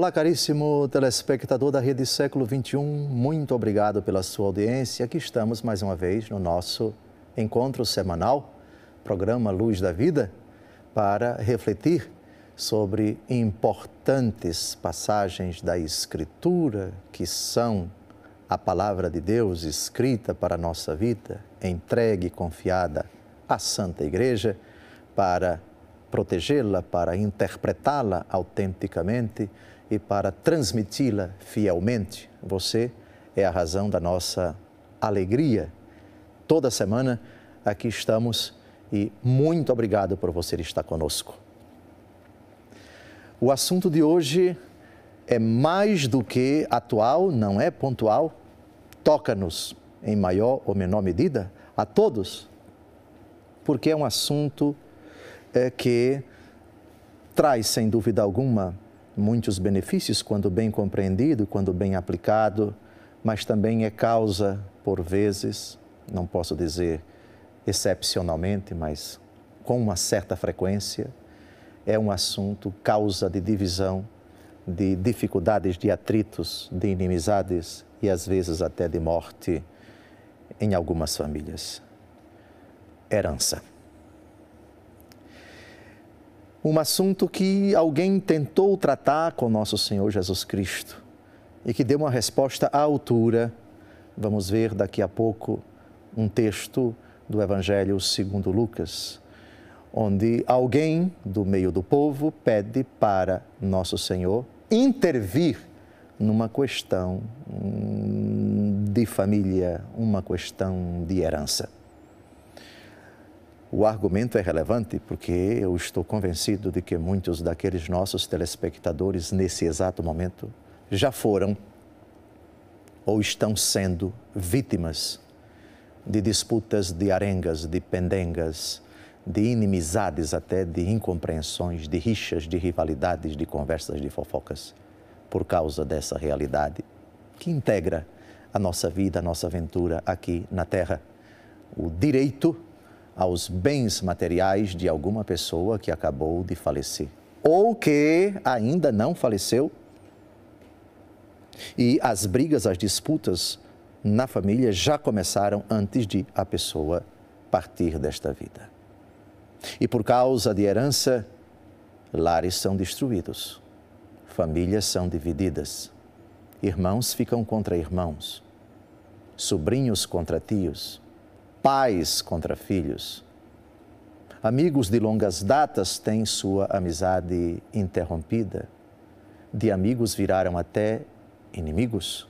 Olá, caríssimo telespectador da Rede Século XXI, muito obrigado pela sua audiência. Aqui estamos mais uma vez no nosso encontro semanal, programa Luz da Vida, para refletir sobre importantes passagens da Escritura, que são a palavra de Deus escrita para a nossa vida, entregue e confiada à Santa Igreja, para protegê-la, para interpretá-la autenticamente e para transmiti-la fielmente. Você é a razão da nossa alegria. Toda semana aqui estamos e muito obrigado por você estar conosco. O assunto de hoje é mais do que atual, não é pontual, toca-nos em maior ou menor medida a todos, porque é um assunto que traz, sem dúvida alguma, muitos benefícios quando bem compreendido, quando bem aplicado, mas também é causa, por vezes, não posso dizer excepcionalmente, mas com uma certa frequência, é um assunto causa de divisão, de dificuldades, de atritos, de inimizades e às vezes até de morte em algumas famílias. Herança. Um assunto que alguém tentou tratar com nosso Senhor Jesus Cristo e que deu uma resposta à altura. Vamos ver daqui a pouco um texto do Evangelho segundo Lucas, onde alguém do meio do povo pede para nosso Senhor intervir numa questão de família, uma questão de herança. O argumento é relevante porque eu estou convencido de que muitos daqueles nossos telespectadores, nesse exato momento, já foram ou estão sendo vítimas de disputas, de arengas, de pendengas, de inimizades, até de incompreensões, de rixas, de rivalidades, de conversas, de fofocas, por causa dessa realidade que integra a nossa vida, a nossa aventura aqui na Terra. O direito aos bens materiais de alguma pessoa que acabou de falecer ou que ainda não faleceu. E as brigas, as disputas na família já começaram antes de a pessoa partir desta vida. E por causa de herança, lares são destruídos, famílias são divididas, irmãos ficam contra irmãos, sobrinhos contra tios, pais contra filhos. Amigos de longas datas têm sua amizade interrompida. De amigos viraram até inimigos.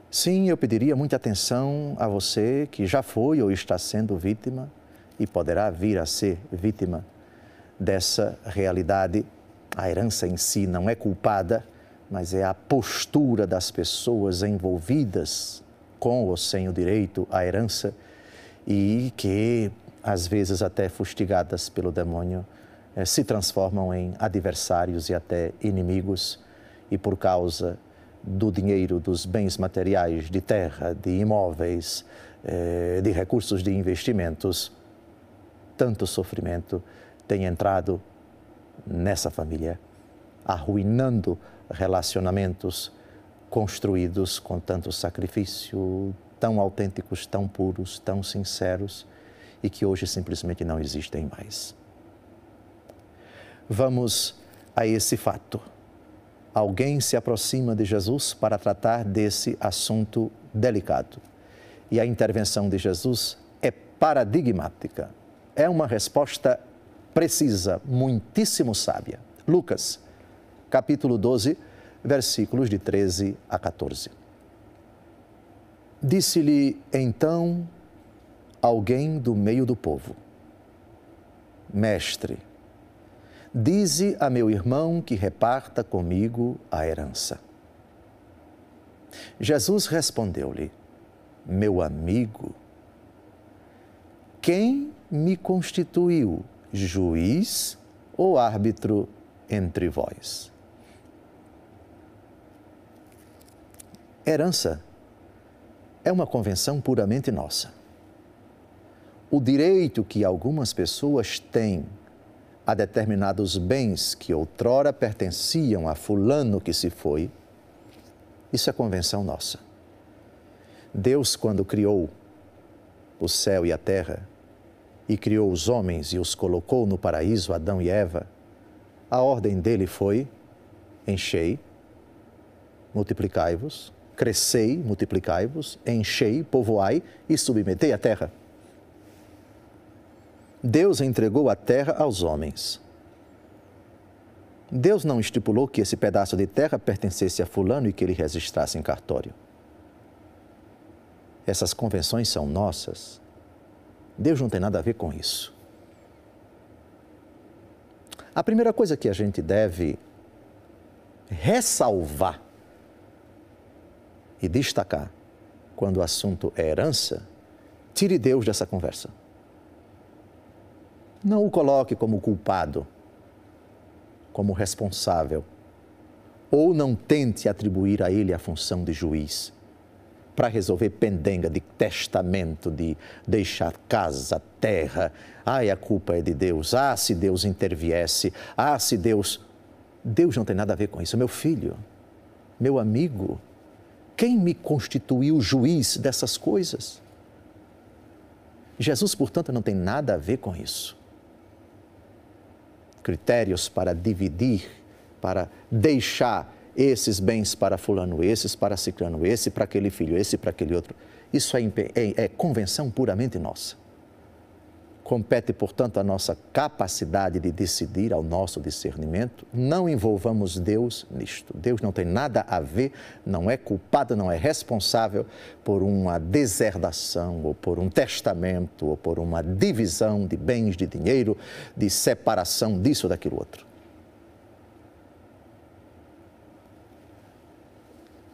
Sim, eu pediria muita atenção a você que já foi ou está sendo vítima e poderá vir a ser vítima dessa realidade. A herança em si não é culpada, mas é a postura das pessoas envolvidas com ou sem o direito à herança e que, às vezes até fustigadas pelo demônio, se transformam em adversários e até inimigos e por causa do dinheiro, dos bens materiais, de terra, de imóveis, de recursos de investimentos, tanto sofrimento tem entrado nessa família, arruinando relacionamentos construídos com tanto sacrifício, tão autênticos, tão puros, tão sinceros e que hoje simplesmente não existem mais. Vamos a esse fato. Alguém se aproxima de Jesus para tratar desse assunto delicado. E a intervenção de Jesus é paradigmática. É uma resposta precisa, muitíssimo sábia. Lucas, capítulo 12, versículos de 13 a 14. Disse-lhe então alguém do meio do povo: Mestre, dize a meu irmão que reparta comigo a herança. Jesus respondeu-lhe: Meu amigo, quem me constituiu juiz ou árbitro entre vós? Herança é uma convenção puramente nossa. O direito que algumas pessoas têm a determinados bens que outrora pertenciam a fulano que se foi, isso é convenção nossa. Deus, quando criou o céu e a terra, e criou os homens e os colocou no paraíso, Adão e Eva, a ordem dele foi: enchei, multiplicai-vos, crescei, multiplicai-vos, enchei, povoai e submetei a terra. Deus entregou a terra aos homens. Deus não estipulou que esse pedaço de terra pertencesse a fulano e que ele registrasse em cartório. Essas convenções são nossas. Deus não tem nada a ver com isso. A primeira coisa que a gente deve ressalvar e destacar quando o assunto é herança, tire Deus dessa conversa. Não o coloque como culpado, como responsável, ou não tente atribuir a ele a função de juiz para resolver pendenga de testamento, de deixar casa, terra. Ai, a culpa é de Deus. Ah, se Deus interviesse. Ah, se Deus... Deus não tem nada a ver com isso. Meu filho, meu amigo, quem me constituiu juiz dessas coisas? Jesus, portanto, não tem nada a ver com isso. Critérios para dividir, para deixar esses bens para fulano, esses para ciclano, esse para aquele filho, esse para aquele outro. Isso é convenção puramente nossa. Compete, portanto, a nossa capacidade de decidir, ao nosso discernimento. Não envolvamos Deus nisto. Deus não tem nada a ver, não é culpado, não é responsável por uma deserdação, ou por um testamento, ou por uma divisão de bens, de dinheiro, de separação disso ou daquilo outro.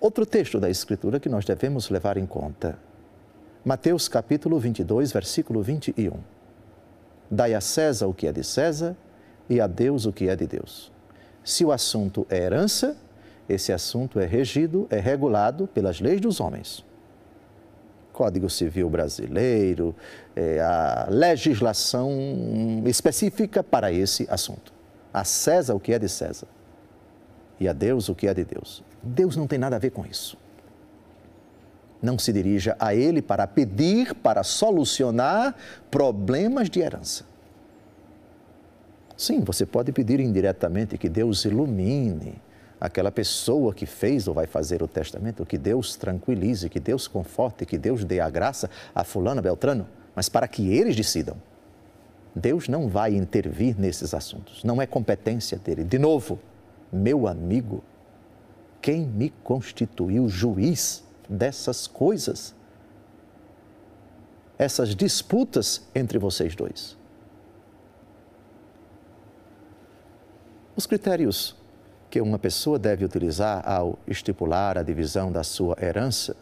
Outro texto da Escritura que nós devemos levar em conta. Mateus capítulo 22, versículo 21. Dai a César o que é de César e a Deus o que é de Deus. Se o assunto é herança, esse assunto é regido, é regulado pelas leis dos homens. Código Civil Brasileiro, a legislação específica para esse assunto. A César o que é de César e a Deus o que é de Deus. Deus não tem nada a ver com isso. Não se dirija a Ele para pedir, para solucionar problemas de herança. Sim, você pode pedir indiretamente que Deus ilumine aquela pessoa que fez ou vai fazer o testamento, que Deus tranquilize, que Deus conforte, que Deus dê a graça a fulano, a beltrano, mas para que eles decidam. Deus não vai intervir nesses assuntos, não é competência dele. De novo, meu amigo, quem me constituiu juiz dessas coisas? Essas disputas entre vocês dois. Os critérios que uma pessoa deve utilizar ao estipular a divisão da sua herança,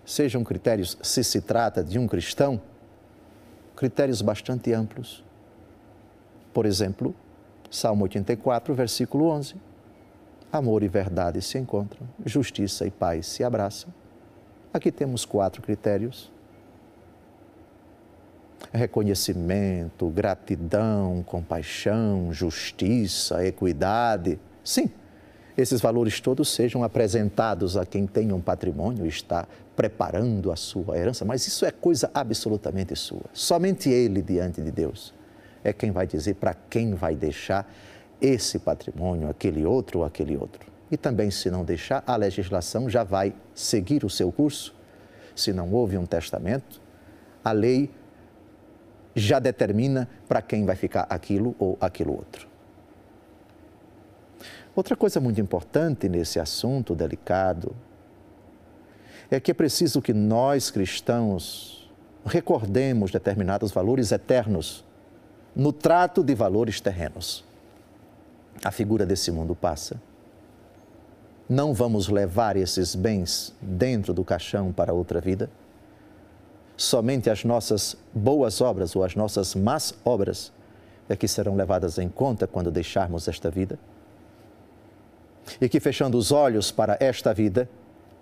sejam critérios, se se trata de um cristão, critérios bastante amplos. Por exemplo, Salmo 84, versículo 11. Amor e verdade se encontram, justiça e paz se abraçam. Aqui temos 4 critérios. Reconhecimento, gratidão, compaixão, justiça, equidade. Sim, esses valores todos sejam apresentados a quem tem um patrimônio e está preparando a sua herança, mas isso é coisa absolutamente sua. Somente ele, diante de Deus, é quem vai dizer para quem vai deixar esse patrimônio, aquele outro ou aquele outro. E também, se não deixar, a legislação já vai seguir o seu curso. Se não houve um testamento, a lei já determina para quem vai ficar aquilo ou aquilo outro. Outra coisa muito importante nesse assunto delicado é que é preciso que nós, cristãos, recordemos determinados valores eternos no trato de valores terrenos. A figura desse mundo passa. Não vamos levar esses bens dentro do caixão para outra vida. Somente as nossas boas obras ou as nossas más obras é que serão levadas em conta quando deixarmos esta vida. E que, fechando os olhos para esta vida,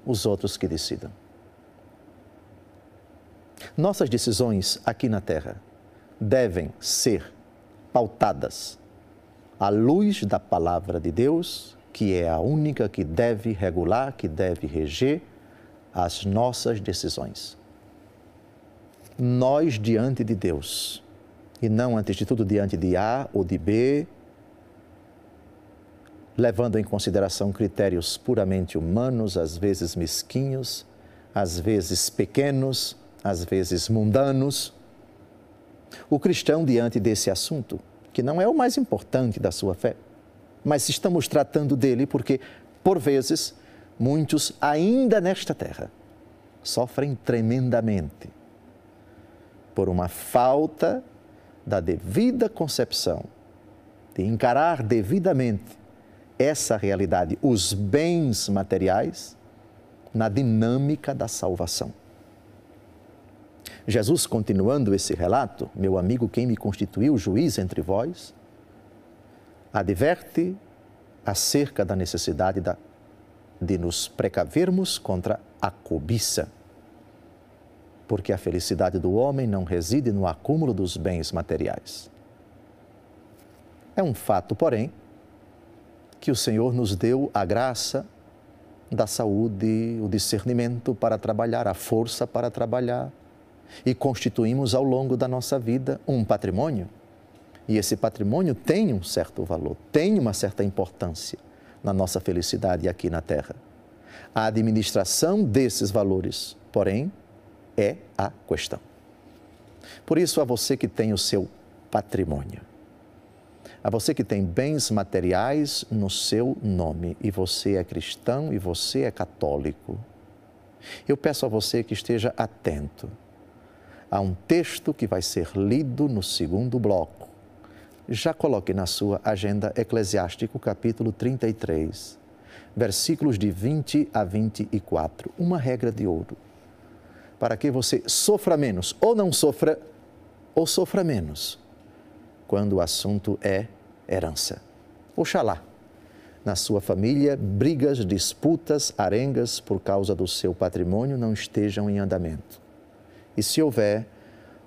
os outros que decidam. Nossas decisões aqui na Terra devem ser pautadas à luz da palavra de Deus, que é a única que deve regular, que deve reger as nossas decisões. Nós diante de Deus, e não antes de tudo diante de A ou de B, levando em consideração critérios puramente humanos, às vezes mesquinhos, às vezes pequenos, às vezes mundanos. O cristão, diante desse assunto, que não é o mais importante da sua fé, mas estamos tratando dele porque, por vezes, muitos ainda nesta terra sofrem tremendamente por uma falta da devida concepção, de encarar devidamente essa realidade, os bens materiais, na dinâmica da salvação. Jesus, continuando esse relato, meu amigo, quem me constituiu juiz entre vós, adverte acerca da necessidade de nos precavermos contra a cobiça, porque a felicidade do homem não reside no acúmulo dos bens materiais. É um fato, porém, que o Senhor nos deu a graça da saúde, o discernimento para trabalhar, a força para trabalhar, e constituímos ao longo da nossa vida um patrimônio. E esse patrimônio tem um certo valor, tem uma certa importância na nossa felicidade aqui na Terra. A administração desses valores, porém, é a questão. Por isso, a você que tem o seu patrimônio, a você que tem bens materiais no seu nome, e você é cristão e você é católico, eu peço a você que esteja atento a um texto que vai ser lido no segundo bloco. Já coloque na sua agenda Eclesiástico, capítulo 33, versículos de 20 a 24. Uma regra de ouro, para que você sofra menos, ou não sofra, ou sofra menos, quando o assunto é herança. Oxalá, na sua família, brigas, disputas, arengas por causa do seu patrimônio não estejam em andamento. E se houver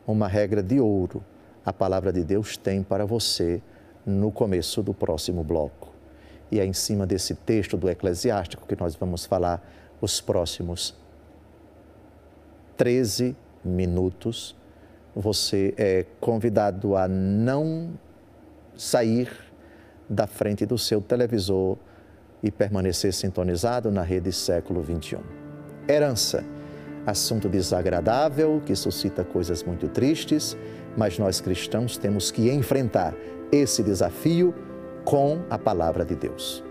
uma regra de ouro, a palavra de Deus tem para você no começo do próximo bloco. E é em cima desse texto do Eclesiástico que nós vamos falar os próximos 13 minutos. Você é convidado a não sair da frente do seu televisor e permanecer sintonizado na rede Século XXI. Herança, assunto desagradável que suscita coisas muito tristes, mas nós cristãos temos que enfrentar esse desafio com a palavra de Deus.